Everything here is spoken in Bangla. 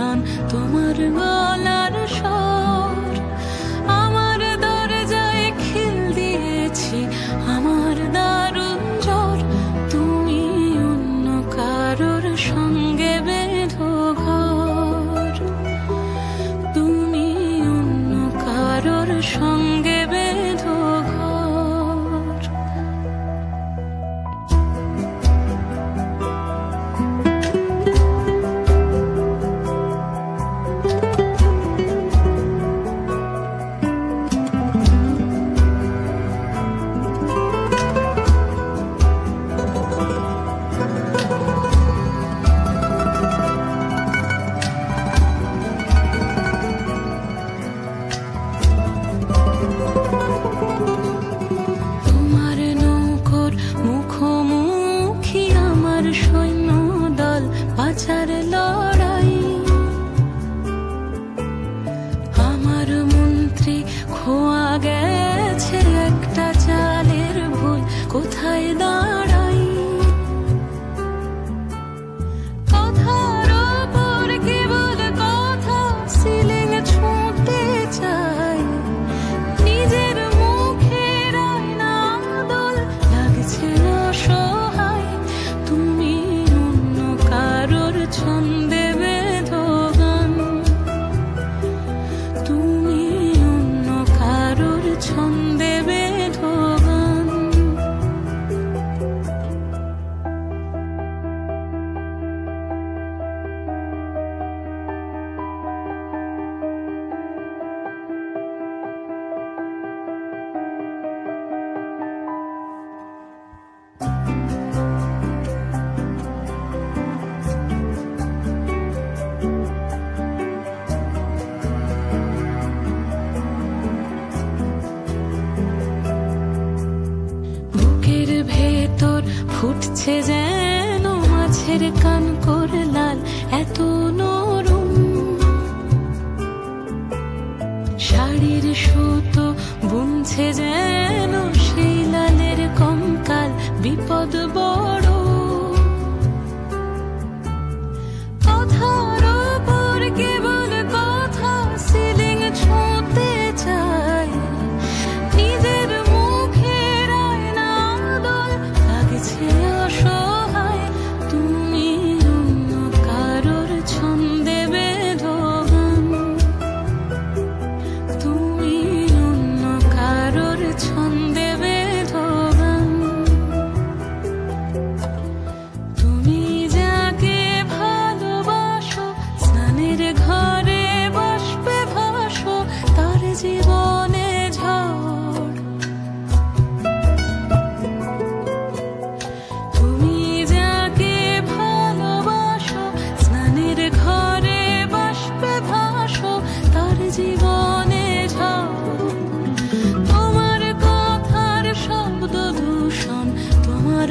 গান, তোমার গলার স্বর। আমার দরজায় খিল দিয়েছি, আমার দারুণ জ্বর। তুমি অন্য কারোর সঙ্গে বেঁধো ঘর, তুমি অন্য কারোর সঙ্গে বেঁধো ঘর। তোমার নৌকোর মুখোমুখি আমার সৈন্য দল, বাঁচার লড়াই। আমার মন্ত্রী খোয়া গেছে একটা চালের ভুল, কোথায় দাঁড়াই। কথার ওপর কেবল কথা, সিলিং ছুঁতে চাই। নিজের মুখের আয়না দোল লাগছে অসহায়। তুমি অন্য কারোর ছন্দে বেঁধো গান, তুমি অন্য কারোর ছন্দে বেঁধো গান। বুকের ভেতর ফুটছে যেন মাছের কানকোর লাল, এত নরম। শাড়ির সুতো বুনছে যেন সেই লালের কঙ্কাল, বিপদ বড়। কথার ওপর কেবল কথা, সিলিং ছুঁতে চাই। নিজের মুখের আয়না দোল লাগছে অসহায়। তুমি অন্য কারোর ছন্দে বেঁধো গান, তুমি অন্য কারোর ছন্দে বেঁধো গান। তুমি যাকে ভালোবাসো, স্নানের ঘরে বাষ্পে ভাসো, তার জীবনে ঝড়। তুমি যাকে ভালোবাসো, স্নানের ঘরে বাষ্পে ভাসো, তার জীবনে ঝড়। তোমার কথার শব্দ দূষণ, তোমার